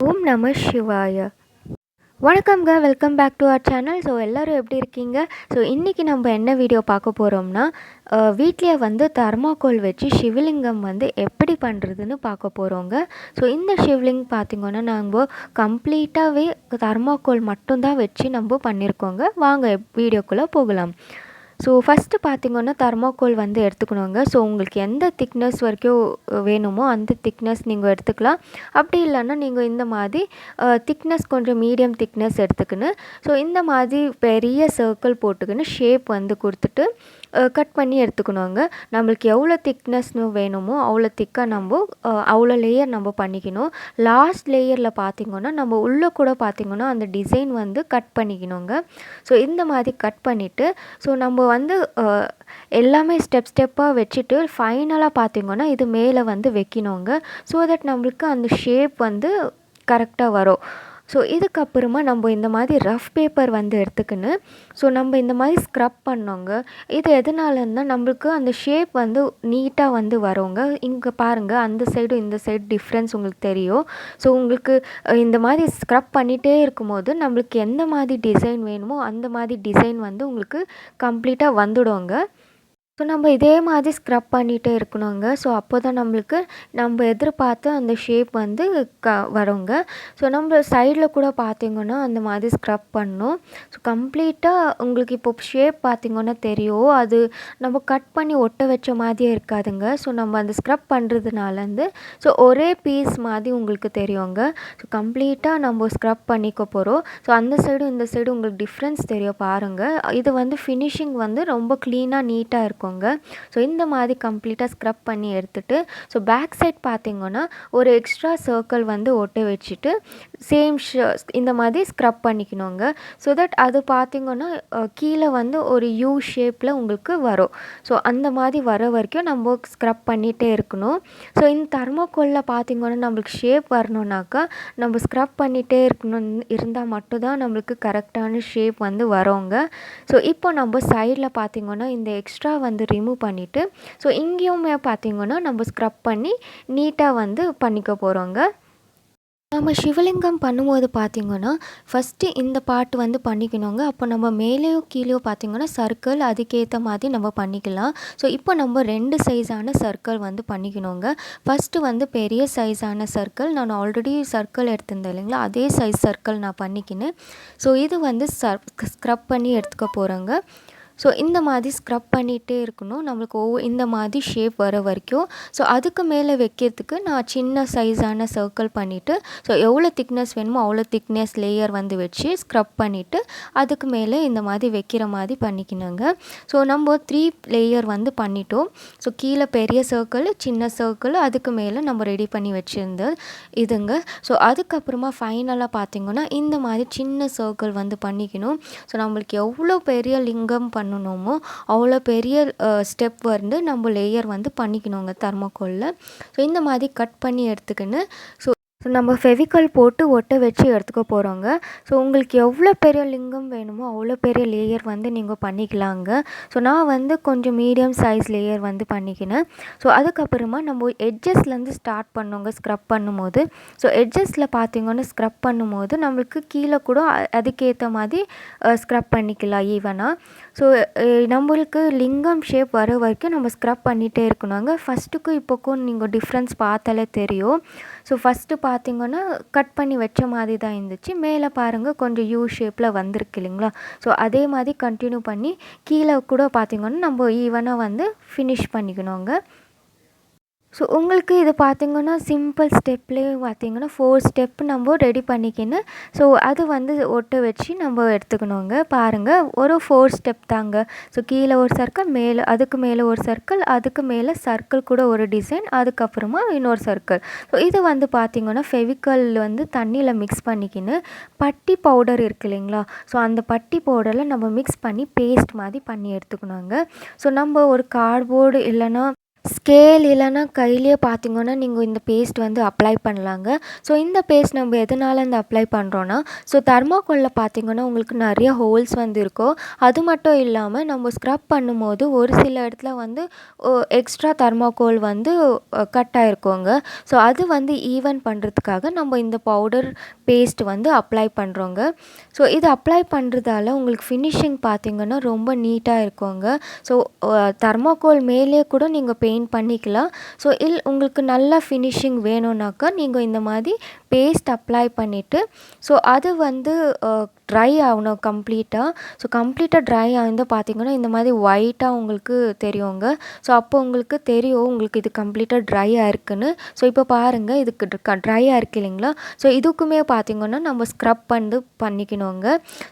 ஓம் நம சிவாய. வணக்கம்ங்க, welcome back to our channel. So எல்லோரும் எப்படி இருக்கீங்க? ஸோ இன்றைக்கி நம்ம என்ன வீடியோ பார்க்க போகிறோம்னா, வீட்டிலே வந்து தர்மாக்கோல் வச்சு சிவலிங்கம் வந்து எப்படி பண்ணுறதுன்னு பார்க்க போகிறோங்க. ஸோ இந்த சிவலிங் பார்த்திங்கன்னா நம்ம கம்ப்ளீட்டாகவே தர்மாக்கோல் மட்டும்தான் வச்சு நம்ம பண்ணியிருக்கோங்க. வாங்க வீடியோக்குள்ளே போகலாம். ஸோ ஃபஸ்ட்டு பார்த்திங்கன்னா தர்மாக்கோல் வந்து எடுத்துக்கணுங்க. ஸோ உங்களுக்கு எந்த திக்னஸ் வரைக்கும் வேணுமோ அந்த திக்னஸ் நீங்கள் எடுத்துக்கலாம். அப்படி இல்லைன்னா நீங்கள் இந்த மாதிரி திக்னஸ் கொஞ்சம் மீடியம் திக்னஸ் எடுத்துக்கின்னு, ஸோ இந்த மாதிரி பெரிய சர்க்கிள் போட்டுக்கின்னு ஷேப் வந்து கொடுத்துட்டு கட் பண்ணி எடுத்துக்கணுங்க. நம்மளுக்கு எவ்வளோ திக்னஸ்னு வேணுமோ அவ்வளோ திக்காக நம்ம அவ்வளோ லேயர் நம்ம பண்ணிக்கணும். லாஸ்ட் லேயரில் பார்த்திங்கன்னா நம்ம உள்ளே கூட பார்த்திங்கன்னா அந்த டிசைன் வந்து கட் பண்ணிக்கணுங்க. ஸோ இந்த மாதிரி கட் பண்ணிவிட்டு ஸோ நம்ம வந்து எல்லாமே ஸ்டெப்பாக வச்சுட்டு ஃபைனலாக பார்த்திங்கன்னா இது மேலே வந்து வைக்கணுங்க. ஸோ தட் நம்மளுக்கு அந்த ஷேப் வந்து கரெக்டாக வரும். ஸோ இதுக்கப்புறமா நம்ம இந்த மாதிரி ரஃப் பேப்பர் வந்து எடுத்துக்கின்னு ஸோ நம்ம இந்த மாதிரி ஸ்க்ரப் பண்ணோங்க. இது எதனாலன்னா நம்மளுக்கு அந்த ஷேப் வந்து நீட்டாக வந்து வரோங்க. இங்கே பாருங்கள், அந்த சைடும் இந்த சைடு டிஃப்ரென்ஸ் உங்களுக்கு தெரியும். ஸோ உங்களுக்கு இந்த மாதிரி ஸ்க்ரப் பண்ணிகிட்டே இருக்கும்போது நம்மளுக்கு எந்த மாதிரி டிசைன் வேணுமோ அந்த மாதிரி டிசைன் வந்து உங்களுக்கு கம்ப்ளீட்டாக வந்துடுங்க. ஸோ நம்ம இதே மாதிரி ஸ்க்ரப் பண்ணிகிட்டே இருக்கணுங்க. ஸோ அப்போ தான் நம்மளுக்கு நம்ம எதிர்பார்த்து அந்த ஷேப் வந்து வருங்க. ஸோ நம்ம சைடில் கூட பார்த்திங்கன்னா அந்த மாதிரி ஸ்க்ரப் பண்ணணும். ஸோ கம்ப்ளீட்டாக உங்களுக்கு இப்போ ஷேப் பார்த்திங்கன்னா தெரியும். அது நம்ம கட் பண்ணி ஒட்ட வச்ச மாதிரியே இருக்காதுங்க. ஸோ நம்ம அந்த ஸ்க்ரப் பண்ணுறதுனாலேருந்து ஸோ ஒரே பீஸ் மாதிரி உங்களுக்கு தெரியுங்க. ஸோ கம்ப்ளீட்டாக நம்ம ஸ்க்ரப் பண்ணிக்க போகிறோம். ஸோ அந்த சைடும் இந்த சைடும் உங்களுக்கு டிஃப்ரென்ஸ் தெரியும் பாருங்கள். இது வந்து ஃபினிஷிங் வந்து ரொம்ப க்ளீனாக நீட்டாக இருக்கும். ஸோ இந்த மாதிரி கம்ப்ளீட்டாக ஸ்க்ரப் பண்ணி எடுத்துகிட்டு ஸோ பேக் சைட் பார்த்திங்கன்னா ஒரு எக்ஸ்ட்ரா சர்க்கிள் வந்து ஒட்ட வச்சுட்டு சேம் இந்த மாதிரி ஸ்க்ரப் பண்ணிக்கணுங்க. ஸோ தட் அது பார்த்திங்கன்னா கீழே வந்து ஒரு யூ ஷேப்பில் உங்களுக்கு வரும். ஸோ அந்த மாதிரி வர வரைக்கும் நம்ம ஸ்க்ரப் பண்ணிகிட்டே இருக்கணும். ஸோ இந்த தர்மாக்கோலில் பார்த்திங்கன்னா நம்மளுக்கு ஷேப் வரணுன்னாக்கா நம்ம ஸ்க்ரப் பண்ணிகிட்டே இருந்தால் மட்டும்தான் நம்மளுக்கு கரெக்டான ஷேப் வந்து வரோங்க. ஸோ இப்போ நம்ம சைடில் பார்த்திங்கன்னா இந்த எக்ஸ்ட்ரா வந்து ரிமூவ் பண்ணிவிட்டு ஸோ இங்கேயுமே பார்த்திங்கன்னா நம்ம ஸ்க்ரப் பண்ணி நீட்டாக வந்து பண்ணிக்க போகிறோங்க. நம்ம சிவலிங்கம் பண்ணும்போது பார்த்திங்கன்னா ஃபஸ்ட்டு இந்த பார்ட் வந்து பண்ணிக்கணுங்க. அப்போ நம்ம மேலேயோ கீழேயோ பார்த்திங்கன்னா சர்க்கிள் அதுக்கேற்ற மாதிரி நம்ம பண்ணிக்கலாம். ஸோ இப்போ நம்ம 2 சைஸான சர்க்கிள் வந்து பண்ணிக்கணுங்க. ஃபஸ்ட்டு வந்து பெரிய சைஸான சர்க்கிள் நான் ஆல்ரெடி சர்க்கிள் எடுத்திருந்தேன் இல்லைங்களா, அதே சைஸ் சர்க்கிள் நான் பண்ணிக்கினேன். ஸோ இது வந்து ஸ்க்ரப் பண்ணி எடுத்துக்க போகிறேங்க. ஸோ இந்த மாதிரி ஸ்க்ரப் பண்ணிகிட்டே இருக்கணும் நம்மளுக்கு இந்த மாதிரி ஷேப் வர வரைக்கும். ஸோ அதுக்கு மேலே வைக்கிறதுக்கு நான் சின்ன சைஸான சர்க்கிள் பண்ணிவிட்டு ஸோ எவ்வளோ திக்னஸ் வேணுமோ அவ்வளோ திக்னஸ் லேயர் வந்து வச்சு ஸ்க்ரப் பண்ணிவிட்டு அதுக்கு மேலே இந்த மாதிரி வைக்கிற மாதிரி பண்ணிக்கணுங்க. ஸோ நம்ம 3 லேயர் வந்து பண்ணிட்டோம். ஸோ கீழே பெரிய சர்க்கிள், சின்ன சர்க்கிள், அதுக்கு மேலே நம்ம ரெடி பண்ணி வச்சுருந்தது இதுங்க. ஸோ அதுக்கப்புறமா ஃபைனலாக பார்த்திங்கன்னா இந்த மாதிரி சின்ன சர்க்கிள் வந்து பண்ணிக்கணும். ஸோ நம்மளுக்கு எவ்வளோ பெரிய லிங்கம் பண்ணணுமோ அவ்வளோ பெரிய ஸ்டெப் வந்து நம்ம லேயர் வந்து பண்ணிக்கணுங்க தர்மாக்கோலில். ஸோ இந்த மாதிரி கட் பண்ணி எடுத்துக்கின்னு ஸோ நம்ம ஃபெவிகால் போட்டு ஒட்ட வச்சு எடுத்துக்க போகிறோங்க. ஸோ உங்களுக்கு எவ்வளோ பெரிய லிங்கம் வேணுமோ அவ்வளோ பெரிய லேயர் வந்து நீங்கள் பண்ணிக்கலாங்க. ஸோ நான் வந்து கொஞ்சம் மீடியம் சைஸ் லேயர் வந்து பண்ணிக்கினேன். ஸோ அதுக்கப்புறமா நம்ம எட்ஜஸ்லேருந்து ஸ்டார்ட் பண்ணோங்க ஸ்க்ரப் பண்ணும்போது. ஸோ எட்ஜஸில் பார்த்திங்கன்னா ஸ்க்ரப் பண்ணும்போது நம்மளுக்கு கீழே கூட அதுக்கேற்ற மாதிரி ஸ்க்ரப் பண்ணிக்கலாம் ஈவனாக. ஸோ நம்மளுக்கு லிங்கம் ஷேப் வர வரைக்கும் நம்ம ஸ்க்ரப் பண்ணிகிட்டே இருக்கணுங்க. ஃபஸ்ட்டுக்கும் இப்போக்கும் நீங்கள் டிஃப்ரென்ஸ் பார்த்தாலே தெரியும். ஸோ ஃபஸ்ட்டு பார்த்திங்கன்னா கட் பண்ணி வச்ச மாதிரி தான் இருந்துச்சு. மேலே பாருங்கள் கொஞ்சம் யூ ஷேப்பில் வந்திருக்கு இல்லைங்களா. ஸோ அதே மாதிரி கண்டினியூ பண்ணி கீழே கூட பார்த்திங்கன்னா நம்ம ஈவனாக வந்து ஃபினிஷ் பண்ணிக்கணுங்க. ஸோ உங்களுக்கு இது பார்த்திங்கன்னா சிம்பிள் ஸ்டெப்லேயே பார்த்திங்கன்னா 4 ஸ்டெப் நம்ம ரெடி பண்ணிக்கின்னு ஸோ அது வந்து ஒட்ட வச்சு நம்ம எடுத்துக்கணுங்க. பாருங்கள் ஒரு 4 ஸ்டெப் தாங்க. ஸோ கீழே ஒரு சர்க்கிள், மேலே அதுக்கு மேலே ஒரு சர்க்கிள், அதுக்கு மேலே சர்க்கிள் கூட ஒரு டிசைன், அதுக்கப்புறமா இன்னொரு சர்க்கிள். ஸோ இது வந்து பார்த்திங்கன்னா ஃபெவிகால் வந்து தண்ணியில் மிக்ஸ் பண்ணிக்கின்னு பட்டி பவுடர் இருக்குது இல்லைங்களா. ஸோ அந்த பட்டி பவுடரில் நம்ம மிக்ஸ் பண்ணி பேஸ்ட் மாதிரி பண்ணி எடுத்துக்கணுங்க. ஸோ நம்ம ஒரு கார்ட்போர்டு இல்லைன்னா ஸ்கேல் இல்லைனா கையிலேயே பார்த்தீங்கன்னா நீங்கள் இந்த பேஸ்ட் வந்து அப்ளை பண்ணலாங்க. ஸோ இந்த பேஸ்ட் நம்ம எதனால் இந்த அப்ளை பண்ணுறோன்னா, ஸோ தெர்மாக்கோலில் பார்த்தீங்கன்னா உங்களுக்கு நிறைய ஹோல்ஸ் வந்து இருக்கும். அது மட்டும் இல்லாமல் நம்ம ஸ்க்ரப் பண்ணும்போது ஒரு சில இடத்துல வந்து எக்ஸ்ட்ரா தெர்மாக்கோல் வந்து கட் ஆகிருக்கோங்க. ஸோ அது வந்து ஈவன் பண்ணுறதுக்காக நம்ம இந்த பவுடர் பேஸ்ட் வந்து அப்ளை பண்ணுறோங்க. ஸோ இது அப்ளை பண்ணுறதால உங்களுக்கு ஃபினிஷிங் பார்த்தீங்கன்னா ரொம்ப நீட்டாக இருக்குங்க. ஸோ தெர்மாக்கோல் மேலேயே கூட நீங்கள் பெயிண்ட் பண்ணிக்கலாம். ஸோ உங்களுக்கு நல்ல ஃபினிஷிங் வேணும்னாக்கா நீங்கள் இந்த மாதிரி பேஸ்ட் அப்ளை பண்ணிவிட்டு ஸோ அது வந்து ட்ரை ஆகணும் கம்ப்ளீட்டாக. ஸோ கம்ப்ளீட்டாக ட்ரை ஆகுது பார்த்திங்கன்னா இந்த மாதிரி ஒயிட்டாக உங்களுக்கு தெரியுங்க. ஸோ அப்போ உங்களுக்கு தெரியும் உங்களுக்கு இது கம்ப்ளீட்டாக ட்ரை ஆயிருக்குன்னு. ஸோ இப்போ பாருங்கள் இதுக்கு ட்ரை ஆயிருக்கு இல்லைங்களா. ஸோ இதுக்குமே பார்த்திங்கன்னா நம்ம ஸ்க்ரப் பண்ணிக்கணுங்க.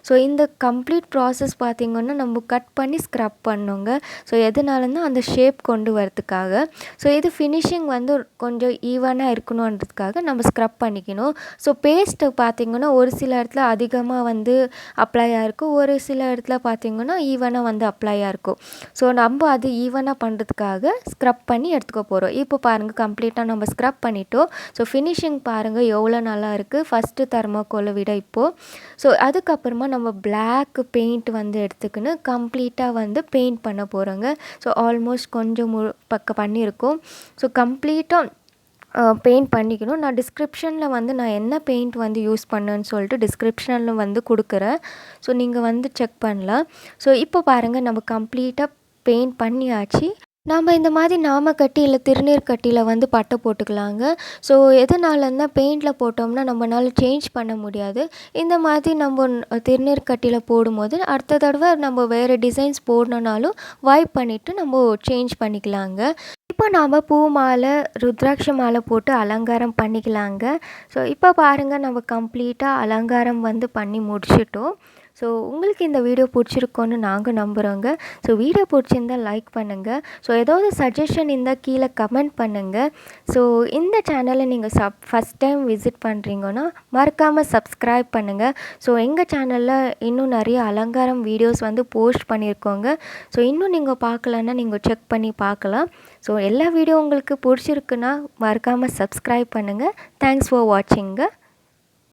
ஸோ இந்த கம்ப்ளீட் ப்ராசஸ் பார்த்திங்கன்னா நம்ம கட் பண்ணி ஸ்க்ரப் பண்ணணுங்க. ஸோ எதனாலன்னா அந்த ஷேப் கொண்டு வரதுக்காக. ஸோ இது ஃபினிஷிங் வந்து கொஞ்சம் ஈவனாக இருக்கணுன்றதுக்காக நம்ம ஸ்க்ரப் பண்ணிக்கணும். ஸோ பேஸ்ட்டு பார்த்திங்கன்னா ஒரு சில இடத்துல அதிகமாக வந்து அப்ளை ஆகிருக்கும், ஒரு சில இடத்துல பார்த்திங்கன்னா ஈவனாக வந்து அப்ளை ஆகிருக்கும். ஸோ நம்ம அது ஈவனாக பண்ணுறதுக்காக ஸ்க்ரப் பண்ணி எடுத்துக்க போகிறோம். இப்போ பாருங்கள் கம்ப்ளீட்டாக நம்ம ஸ்க்ரப் பண்ணிட்டோம். ஸோ ஃபினிஷிங் பாருங்கள் எவ்வளோ நல்லா இருக்குது ஃபஸ்ட்டு தெர்மாக்கோலை விட இப்போது. ஸோ அதுக்கப்புறமா நம்ம பிளாக் பெயிண்ட் வந்து எடுத்துக்கின்னு கம்ப்ளீட்டாக வந்து பெயிண்ட் பண்ண போகிறோங்க. ஸோ ஆல்மோஸ்ட் கொஞ்சம் பண்ணியிருக்கோம். ஸோ கம்ப்ளீட்டாக பெயிண்ட் பண்ணிக்கணும். நான் டிஸ்கிரிப்ஷனில் வந்து நான் என்ன பெயிண்ட் வந்து யூஸ் பண்ணேன்னு சொல்லிட்டு டிஸ்கிரிப்ஷனில் வந்து கொடுக்குறேன். ஸோ நீங்கள் வந்து செக் பண்ணலாம். ஸோ இப்போ பாருங்கள் நம்ம கம்ப்ளீட்டாக பெயிண்ட் பண்ணியாச்சு. நாம் இந்த மாதிரி நாமக்கட்டி இல்லை திருநீர் கட்டியில் வந்து பட்டை போட்டுக்கலாங்க. ஸோ எதனாலன்னா பெயிண்டில் போட்டோம்னா நம்மளால சேஞ்ச் பண்ண முடியாது. இந்த மாதிரி நம்ம திருநீர் கட்டியில் போடும்போது அடுத்த தடவை நம்ம வேறு டிசைன்ஸ் போடணுன்னாலும் வைப் பண்ணிவிட்டு நம்ம சேஞ்ச் பண்ணிக்கலாங்க. இப்போ நாம் பூ மாலை ருத்ராட்ச மாலை போட்டு அலங்காரம் பண்ணிக்கலாங்க. ஸோ இப்போ பாருங்கள் நம்ம கம்ப்ளீட்டாக அலங்காரம் வந்து பண்ணி முடிச்சிட்டோம். ஸோ உங்களுக்கு இந்த வீடியோ பிடிச்சிருக்கோன்னு நாங்கள் நம்புகிறோங்க. ஸோ வீடியோ பிடிச்சிருந்தால் லைக் பண்ணுங்கள். ஸோ ஏதாவது சஜஷன் இருந்தால் கீழே கமெண்ட் பண்ணுங்கள். ஸோ இந்த சேனலை நீங்கள் ஃபஸ்ட் டைம் விசிட் பண்ணுறீங்கன்னா மறக்காமல் சப்ஸ்கிரைப் பண்ணுங்கள். ஸோ எங்கள் சேனலில் இன்னும் நிறைய அலங்காரம் வீடியோஸ் வந்து போஸ்ட் பண்ணியிருக்கோங்க. ஸோ இன்னும் நீங்கள் பார்க்கலன்னா நீங்கள் செக் பண்ணி பார்க்கலாம். ஸோ எல்லா வீடியோ உங்களுக்கு பிடிச்சிருக்குன்னா மறக்காமல் சப்ஸ்கிரைப் பண்ணுங்கள். Thanks for வாட்சிங்க.